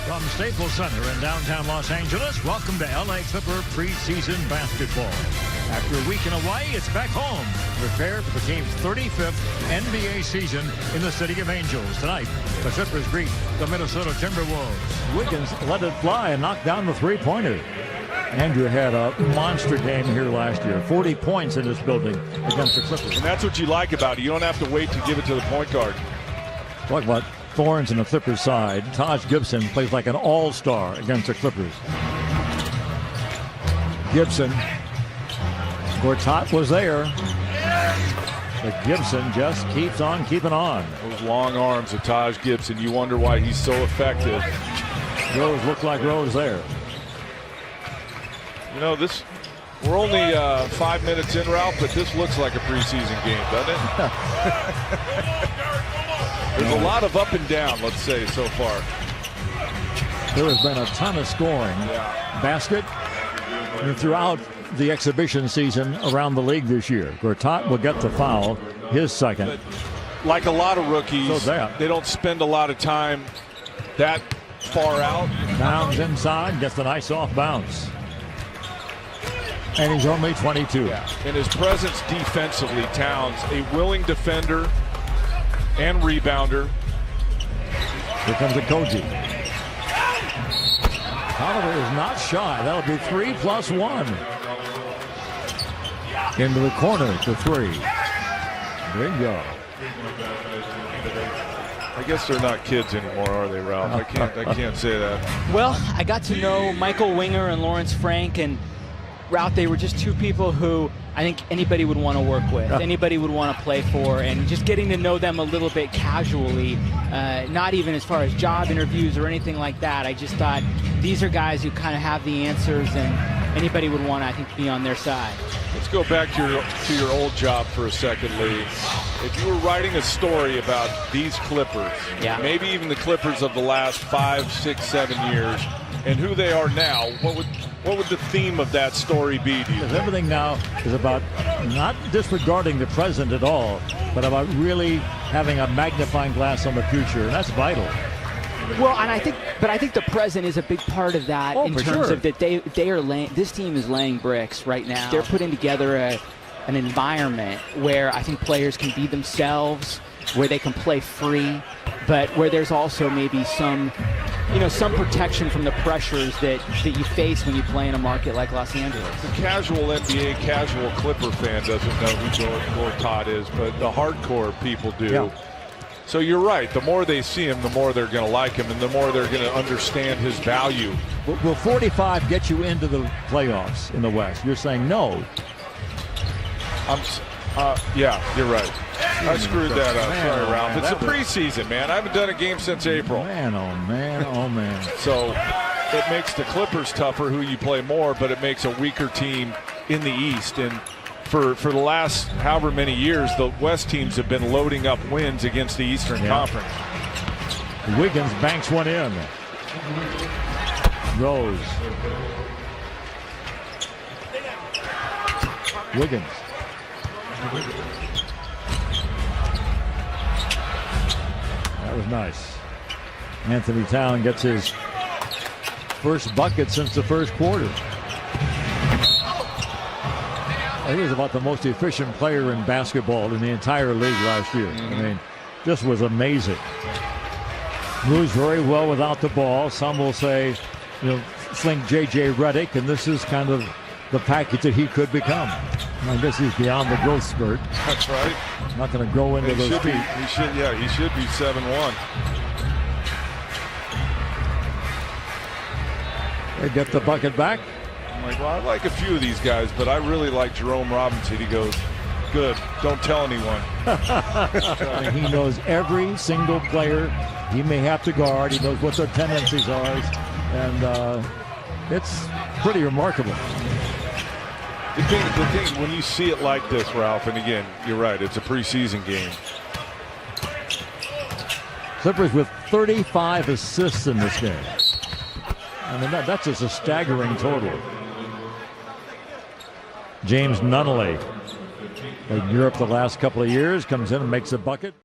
From Staples Center in downtown Los Angeles, welcome to LA Clipper preseason basketball. After a week in Hawaii, it's back home. Prepare for the team's 35th NBA season in the City of Angels. Tonight, the Clippers greet the Minnesota Timberwolves. Wiggins let it fly and knocked down the three-pointer. Andrew had a monster game here last year. 40 points in this building against the Clippers. And that's what you like about it. You don't have to wait to give it to the point guard. Talk about thorns in the Clippers side. Taj Gibson plays like an all-star against the Clippers. Gibson. Gortat was there. But Gibson just keeps on keeping on. Those long arms of Taj Gibson, you wonder why he's so effective. Rose looked like Rose there. You know, we're only 5 minutes in, Ralph, but this looks like a preseason game, doesn't it? There's a lot of up and down, let's say, so far. There has been a ton of scoring. Yeah. Basket throughout the exhibition season around the league this year. Gortat will get the foul, his second. But like a lot of rookies, they don't spend a lot of time that far out. Towns inside, gets the nice off bounce. And he's only 22. Yeah. And his presence defensively, Towns, a willing defender and rebounder. Here comes the Koji. Oliver is not shy. That'll be 3+1. Into the corner to three. Bingo. I guess they're not kids anymore, are they, Ralph? I can't say that. Well, I got to know Michael Winger and Lawrence Frank, and Ralph, they were just two people who I think anybody would want to work with, anybody would want to play for, and just getting to know them a little bit casually, not even as far as job interviews or anything like that. I just thought these are guys who kind of have the answers, and anybody would want to, I think, be on their side. Let's go back to your old job for a second, Lee. If you were writing a story about these Clippers, maybe even the Clippers of the last 5, 6, 7 years, and who they are now, what would the theme of that story be? Because everything now is about not disregarding the present at all, but about really having a magnifying glass on the future, and that's vital. Well, and I think the present is a big part of that in terms of that they are laying. This team is laying bricks right now. They're putting together an environment where I think players can be themselves, where they can play free, but where there's also maybe some protection from the pressures that you face when you play in a market like Los Angeles. The casual NBA, casual Clipper fan doesn't know who Gortat is, but the hardcore people do. Yeah. So you're right. The more they see him, the more they're going to like him, and the more they're going to understand his value. Will 45 get you into the playoffs in the West? You're saying no. Yeah, you're right. I screwed that up. Man, sorry, Ralph. man, It's a preseason, man. I haven't done a game since April. Man, oh man, oh man. So it makes the Clippers tougher, who you play more, but it makes a weaker team in the East. And for the last however many years, the West teams have been loading up wins against the Eastern Conference. Wiggins banks one in. Rose. Wiggins. That was nice. Anthony Town gets his first bucket since the first quarter. He was about the most efficient player in basketball in the entire league last year. I mean, this was amazing. Moves very well without the ball. Some will say, think J.J. Redick, and this is kind of the package that he could become. I guess he's beyond the growth spurt. That's right. Not going to grow into those feet. He should be 7-1. They get the bucket back. I'm like, well, I like a few of these guys, but I really like Jerome Robinson. He goes, good, don't tell anyone. He knows every single player he may have to guard. He knows what their tendencies are. And it's pretty remarkable. The thing, when you see it like this, Ralph, and again, you're right, it's a preseason game. Clippers with 35 assists in this game. I mean, that's just a staggering total. James Nunnally, in Europe the last couple of years, comes in and makes a bucket.